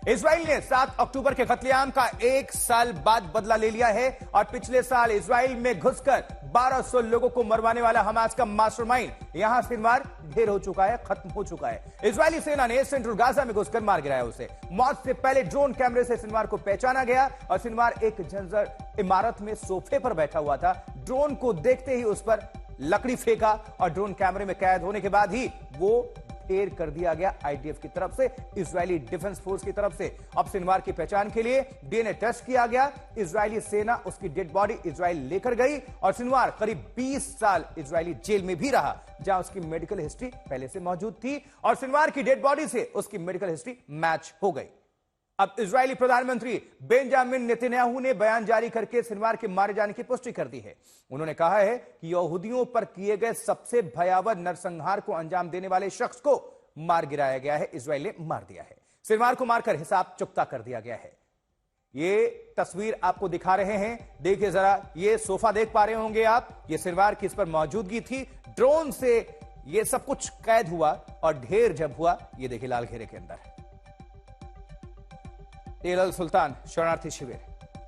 Israel ने 7 अक्टूबर के कत्लेआम का 1 साल बाद बदला ले लिया है और पिछले साल इजराइल में घुसकर 1200 लोगों को मरवाने वाला हमास का मास्टरमाइंड यहां सिनवार ढेर हो चुका है, खत्म हो चुका है। इजरायली सेना ने सेंट्रल गाजा में घुसकर मार गिराया उसे। मौत से पहले ड्रोन कैमरे से सिनवार को पहचाना गया और सिनवार एक जर्जर इमारत में सोफे पर बैठा हुआ था। ड्रोन को देखते ही उस पर लकड़ी फेंका और ड्रोन कैमरे में कैद होने के बाद ही वो ढेर कर दिया गया आईडीएफ की तरफ से, इजरायली डिफेंस फोर्स की तरफ से। अब सिनवार की पहचान के लिए डीएनए टेस्ट किया गया। इजरायली सेना उसकी डेड बॉडी इजराइल लेकर गई और सिनवार करीब 20 साल इजरायली जेल में भी रहा, जहां उसकी मेडिकल हिस्ट्री पहले से मौजूद थी और सिनवार की डेड बॉडी से उसकी मेडिकल हिस्ट्री मैच हो गई। अब इजरायली प्रधानमंत्री बेंजामिन नेतन्याहू ने बयान जारी करके सिनवार के मारे जाने की पुष्टि कर दी है। उन्होंने कहा है कि यहूदियों पर किए गए सबसे भयावह नरसंहार को अंजाम देने वाले शख्स को मार गिराया गया है, इजराइल ने मार दिया है। सिनवार को मारकर हिसाब चुकता कर दिया गया है। ये तस्वीर आपको दिखा रहे हैं, देखिए जरा, ये सोफा देख पा रहे होंगे आप, ये सिनवार की इस पर मौजूदगी थी। ड्रोन से ये सब कुछ कैद हुआ और ढेर जब हुआ, ये देखिए लाल घेरे के अंदर टेल अल सुल्तान शरणार्थी शिविर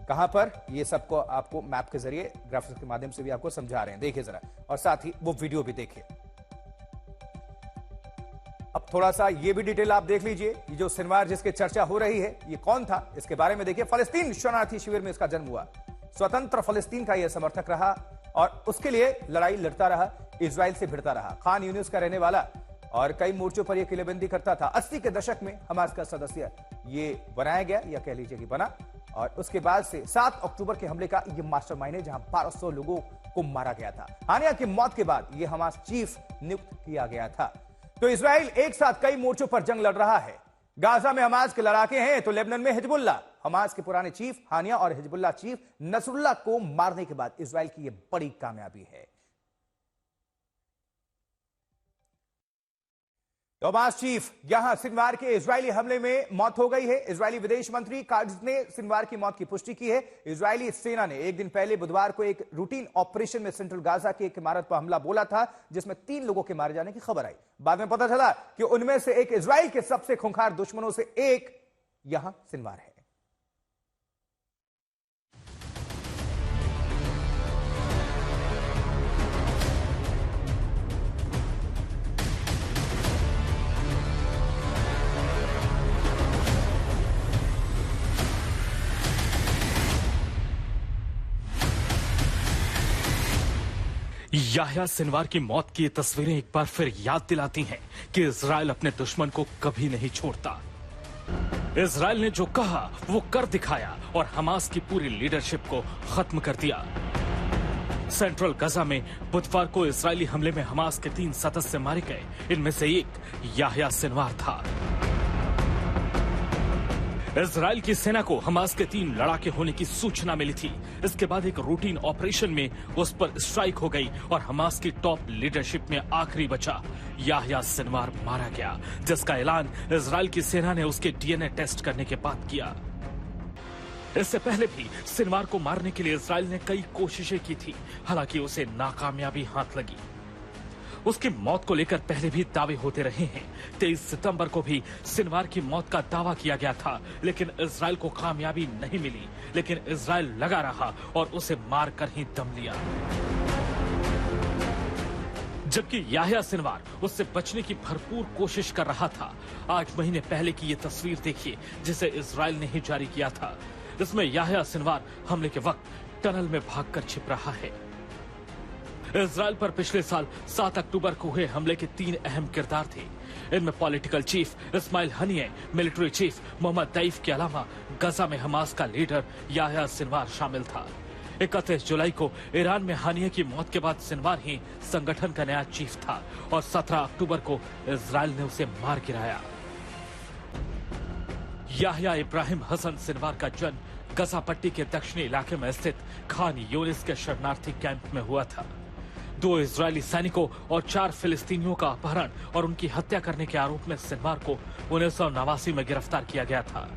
कहां पर, ये सबको आपको मैप के जरिए ग्राफिक्स के माध्यम से भी आपको समझा रहे हैं, देखिए जरा, और साथ ही वो वीडियो भी देखिए। अब थोड़ा सा ये भी डिटेल आप देख लीजिए। ये जो सिनवार जिसकी चर्चा हो रही है, ये कौन था, इसके बारे में देखिए। फलस्तीन शरणार्थी शिविर में इसका जन्म हुआ। स्वतंत्र फलस्तीन का यह समर्थक रहा और उसके लिए लड़ाई लड़ता रहा, इजराइल से भिड़ता रहा। खान यूनिस का रहने वाला और कई मोर्चों पर यह किलेबंदी करता था। 80 के दशक में हमास का सदस्य ये बनाया गया, या कह लीजिए कि बना, और उसके बाद से 7 अक्टूबर के हमले का यह मास्टरमाइंड है, जहां 1200 लोगों को मारा गया था। हानिया की मौत के बाद यह हमास चीफ नियुक्त किया गया था। तो इजराइल एक साथ कई मोर्चों पर जंग लड़ रहा है। गाजा में हमास के लड़ाके हैं तो लेबनान में हिजबुल्लाह। हमास के पुराने चीफ हानिया और हिजबुल्लाह चीफ नसरुल्लाह को मारने के बाद इजराइल की यह बड़ी कामयाबी है। तो हमास चीफ यहां सिनवार के इजरायली हमले में मौत हो गई है। इजरायली विदेश मंत्री काट्ज ने सिनवार की मौत की पुष्टि की है। इजरायली सेना ने एक दिन पहले बुधवार को एक रूटीन ऑपरेशन में सेंट्रल गाजा की एक इमारत पर हमला बोला था, जिसमें 3 लोगों के मारे जाने की खबर आई। बाद में पता चला कि उनमें से एक इजराइल के सबसे खूंखार दुश्मनों से एक यहां सिनवार है। याह्या सिनवार की मौत की तस्वीरें एक बार फिर याद दिलाती हैं कि इजराइल अपने दुश्मन को कभी नहीं छोड़ता। इजराइल ने जो कहा वो कर दिखाया और हमास की पूरी लीडरशिप को खत्म कर दिया। सेंट्रल गाजा में बुधवार को इजरायली हमले में हमास के 3 सदस्य मारे गए। इनमें से एक याह्या सिनवार था। इजराइल की सेना को हमास के 3 लड़ाके होने की सूचना मिली थी। इसके बाद एक रूटीन ऑपरेशन में उस पर स्ट्राइक हो गई और हमास की टॉप लीडरशिप में आखिरी बचा याह्या सिनवार मारा गया, जिसका ऐलान इजराइल की सेना ने उसके डीएनए टेस्ट करने के बाद किया। इससे पहले भी सिनवार को मारने के लिए इजराइल ने कई कोशिशें की थी, हालांकि उसे नाकामयाबी हाथ लगी। उसकी मौत को लेकर पहले भी दावे होते रहे हैं। 23 सितंबर को भी सिनवार की मौत का दावा किया गया था, लेकिन इजराइल को कामयाबी नहीं मिली। लेकिन इजराइल लगा रहा और उसे मारकर ही दम लिया। जबकि याह्या सिनवार उससे बचने की भरपूर कोशिश कर रहा था। 8 महीने पहले की ये तस्वीर देखिए, जिसे इजराइल ने ही जारी किया था। इसमें याह्या सिनवार हमले के वक्त टनल में भागकर छिप रहा है। इजराइल पर पिछले साल 7 अक्टूबर को हुए हमले के 3 अहम किरदार थे। इनमें political chief Ismail Haniyeh, military chief Mohammed Deif के अलावा गाजा में हमास का लीडर याह्या सिनवार शामिल था। 31 जुलाई को ईरान में हनिये की मौत के बाद सिनवार ही संगठन का नया चीफ था और 17 अक्टूबर को इजराइल ने उसे मार गिराया। याह्या इब्राहिम हसन सिनवार का जन्म गाजा पट्टी के दक्षिणी इलाके में स्थित खान यूनिस के शरणार्थी कैंप में हुआ था। 2 इजरायली सैनिकों और 4 फिलिस्तीनियों का अपहरण और उनकी हत्या करने के आरोप में सिनवार को 1989 में गिरफ्तार किया गया था।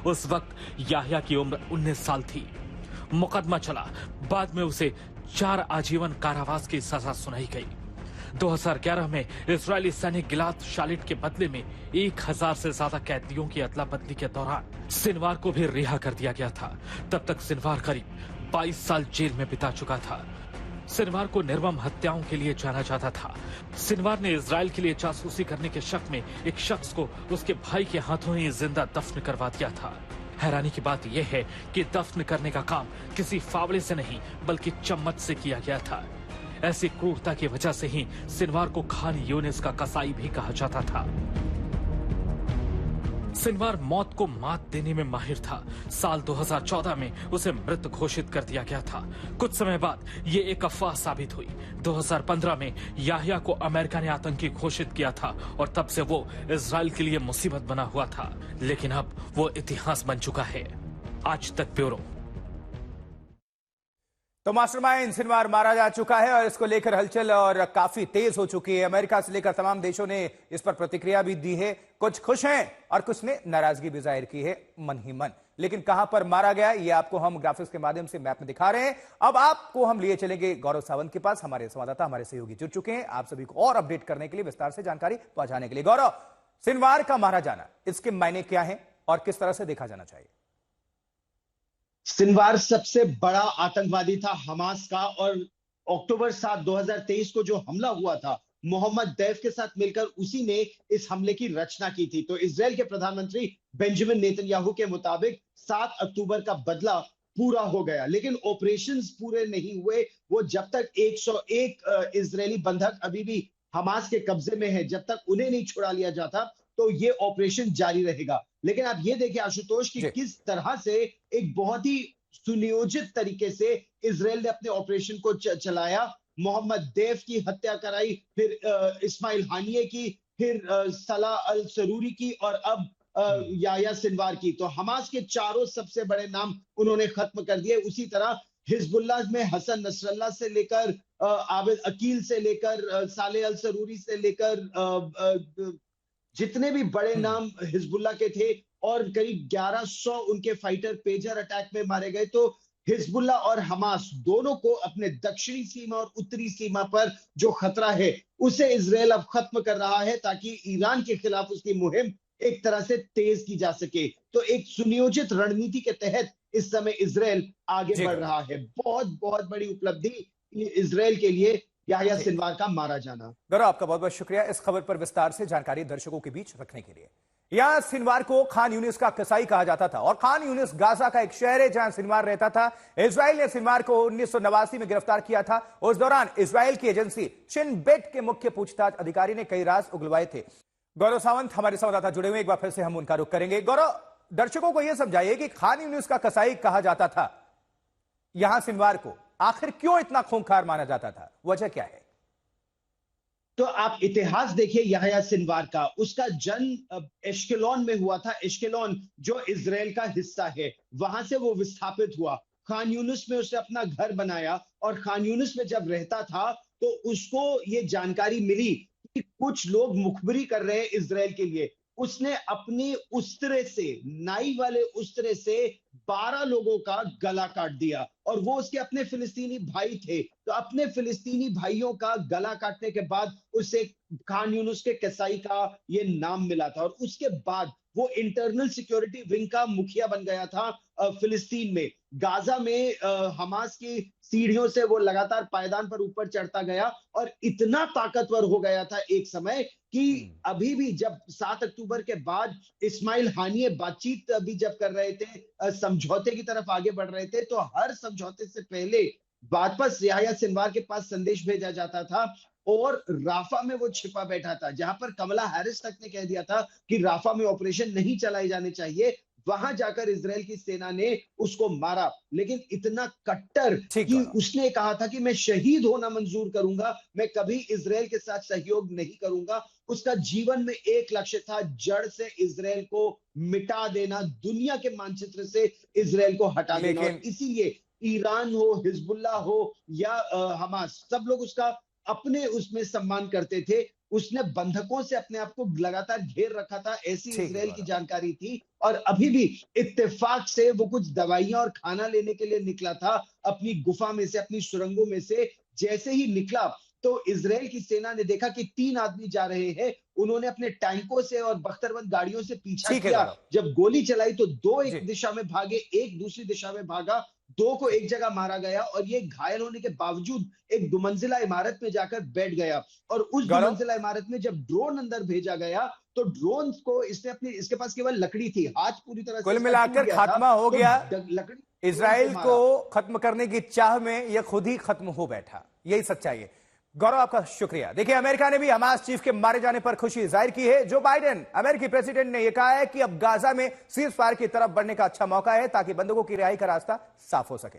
उस वक्त याह्या की उम्र 19 साल थी। मुकदमा चला, बाद में उसे 4 आजीवन कारावास की सजा सुनाई गई। 2011 में इजरायली सैनिक गिलाद शालिट के बदले में 1000 से ज्यादा कैदियों की अदला बदली के दौरान सिनवार को भी रिहा कर दिया गया था। तब तक सिनवार करीब 22 साल जेल में बिता चुका था। सिनवार को निर्मम हत्याओं के लिए जाना जाता था। सिनवार ने इजराइल के लिए जासूसी करने के शक में एक शख्स को उसके भाई के हाथों ही जिंदा दफन करवा दिया था। हैरानी की बात यह है कि दफन करने का काम किसी फावड़े से नहीं बल्कि चम्मच से किया गया था। ऐसी क्रूरता की वजह से ही सिनवार को खान यूनिस का कसाई भी कहा जाता था। सिनवार मौत को मात देने में माहिर था। साल 2014 में उसे मृत घोषित कर दिया गया था। कुछ समय बाद ये एक अफवाह साबित हुई। 2015 में याह्या को अमेरिका ने आतंकी घोषित किया था और तब से वो इजराइल के लिए मुसीबत बना हुआ था, लेकिन अब वो इतिहास बन चुका है। आज तक ब्यूरो। तो मास्टरमाइंड सिनवार मारा जा चुका है और इसको लेकर हलचल और काफी तेज हो चुकी है। अमेरिका से लेकर तमाम देशों ने इस पर प्रतिक्रिया भी दी है। कुछ खुश हैं और कुछ ने नाराजगी भी जाहिर की है मन ही मन। लेकिन कहां पर मारा गया ये आपको हम ग्राफिक्स के माध्यम से मैप में दिखा रहे हैं। अब आपको हम लिए चलेंगे गौरव सावंत के पास। हमारे संवाददाता, हमारे सहयोगी जुड़ चुके हैं आप सभी को और अपडेट करने के लिए, विस्तार से जानकारी पहुंचाने के लिए। गौरव, सिनवार का मारा जाना, इसके मायने क्या है और किस तरह से देखा जाना चाहिए? सिनवार सबसे बड़ा आतंकवादी था हमास का, और अक्टूबर 7, 2023 को जो हमला हुआ था मोहम्मद दैफ के साथ मिलकर उसी ने इस हमले की रचना की थी। तो इजराइल के प्रधानमंत्री बेंजामिन नेतन्याहू के मुताबिक 7 अक्टूबर का बदला पूरा हो गया, लेकिन ऑपरेशंस पूरे नहीं हुए। वो जब तक 101 इजरायली बंधक अभी भी हमास के कब्जे में है, जब तक उन्हें नहीं छुड़ा लिया जाता तो ये ऑपरेशन जारी रहेगा। लेकिन आप ये देखिए आशुतोष कि किस तरह से एक बहुत ही सुनियोजित तरीके से इजराइल ने अपने ऑपरेशन को चलाया। मोहम्मद दैफ की हत्या कराई, फिर इस्माइल हानिये की, फिर सलाह अल सरूरी की और अब याह्या सिनवार की। तो हमास के चारों सबसे बड़े नाम उन्होंने खत्म कर दिए। उसी तरह हिजबुल्लाह में हसन नसरल्लाह से लेकर आबिद अकील से लेकर साले अल सरूरी से लेकर जितने भी बड़े नाम हिजबुल्लाह के थे, और करीब 1100 उनके फाइटर पेजर अटैक में मारे गए। तो हिजबुल्लाह और हमास दोनों को अपने दक्षिणी सीमा और उत्तरी सीमा पर जो खतरा है उसे इजराइल अब खत्म कर रहा है, ताकि ईरान के खिलाफ उसकी मुहिम एक तरह से तेज की जा सके। तो एक सुनियोजित रणनीति के तहत इस समय इजराइल आगे बढ़ रहा है। बहुत बहुत बड़ी उपलब्धि इजराइल के लिए याह्या सिनवार का मारा जाना। गौरव, आपका बहुत बहुत शुक्रिया इस खबर पर विस्तार से जानकारी दर्शकों के बीच रखने के लिए। यहां सिनवार को खान यूनिस का कसाई कहा जाता था और खान यूनिस गाजा का एक शहर है जहां सिनवार रहता था। इजराइल ने सिनवार को 1989 में गिरफ्तार किया था। उस दौरान इजराइल की एजेंसी शिन बेट के मुख्य पूछताछ अधिकारी ने कई राज उगलवाए थे। गौरव सावंत हमारे संवाददाता जुड़े हुए, एक बार फिर से हम उनका रुख करेंगे। गौरव, दर्शकों को यह समझाइए कि खान यूनिस का कसाई कहा जाता था यहां सिनवार को, आखिर क्यों इतना खूंखार माना जाता था, वजह क्या है? तो आप इतिहास देखिए याह्या सिनवार का। उसका जन्म एश्केलोन में हुआ था। एश्केलोन जो इजराइल का हिस्सा है, वहां से वो विस्थापित हुआ। खान यूनिस में उसने अपना घर बनाया और खान यूनिस में जब रहता था तो उसको ये जानकारी मिली कि कुछ लोग मुखबिरी कर रहे हैं इजराइल के लिए। उसने अपनी उस्तरे से, नाई वाले उस्तरे से 12 लोगों का गला काट दिया, और वो उसके अपने फिलिस्तीनी भाई थे। तो अपने फिलिस्तीनी भाइयों का गला काटने के बाद उसे खान यूनिस के कसाई का ये नाम मिला था, और उसके बाद वो इंटरनल सिक्योरिटी विंग का मुखिया बन गया था फिलिस्तीन में। गाजा में हमास की सीढ़ियों से वो लगातार पायदान पर ऊपर चढ़ता गया और इतना ताकतवर हो गया था एक समय कि अभी भी जब 7 अक्टूबर के बाद इस्माइल हानिये बातचीत अभी जब कर रहे थे, समझौते की तरफ आगे बढ़ रहे थे, तो हर समझौते से पहले वापस याह्या सिनवार के पास संदेश भेजा जाता था। और राफा में वो छिपा बैठा था, जहां पर कमला हैरिस तक ने कह दिया था कि राफा में ऑपरेशन नहीं चलाए जाने चाहिए। वहां जाकर इजराइल की सेना ने उसको मारा, लेकिन इतना कट्टर कि उसने कहा था कि मैं शहीद होना मंजूर करूंगा, मैं कभी इजराइल के साथ सहयोग नहीं करूंगा। उसका जीवन में एक लक्ष्य था, जड़ से इजराइल को मिटा देना, दुनिया के मानचित्र से इजराइल को हटा देना। और इसीलिए ईरान हो, हिजबुल्लाह हो या हमास, सब लोग उसका अपने उसमें सम्मान करते थे। उसने बंधकों से अपने आप को लगातार घेर रखा था, ऐसी इजराइल की जानकारी थी। और अभी भी इत्तेफाक से वो कुछ दवाइयां और खाना लेने के लिए निकला था अपनी गुफा में से, अपनी सुरंगों में से। जैसे ही निकला तो इजराइल की सेना ने देखा कि 3 आदमी जा रहे हैं, उन्होंने अपने टैंकों से और बख्तरबंद गाड़ियों से पीछा ठीक है किया। गौरव। जब गोली चलाई तो 2 जी। एक दिशा में भागे, एक दूसरी दिशा में भागा, 2 को एक जगह मारा गया और ये घायल होने के बावजूद एक दुमंजिला इमारत में जाकर बैठ गया। और उस गौरव। दुमंजिला इमारत में जब ड्रोन अंदर भेजा गया तो ड्रोन को इसके पास केवल लकड़ी थी, हाथ पूरी तरह से कुल इसका मिलाकर टूट गया था, खात्मा हो तो गया। लकड़ी इजराइल मारा। को खत्म करने की चाह में यह खुद ही खत्म हो बैठा, यही सच्चाई है। गौरव, आपका शुक्रिया। देखिए, अमेरिका ने भी हमास चीफ के मारे जाने पर खुशी जाहिर की है। जो बाइडेन अमेरिकी प्रेसिडेंट ने यह कहा है कि अब गाजा में सीज फायर की तरफ बढ़ने का अच्छा मौका है ताकि बंधकों की रिहाई का रास्ता साफ हो सके।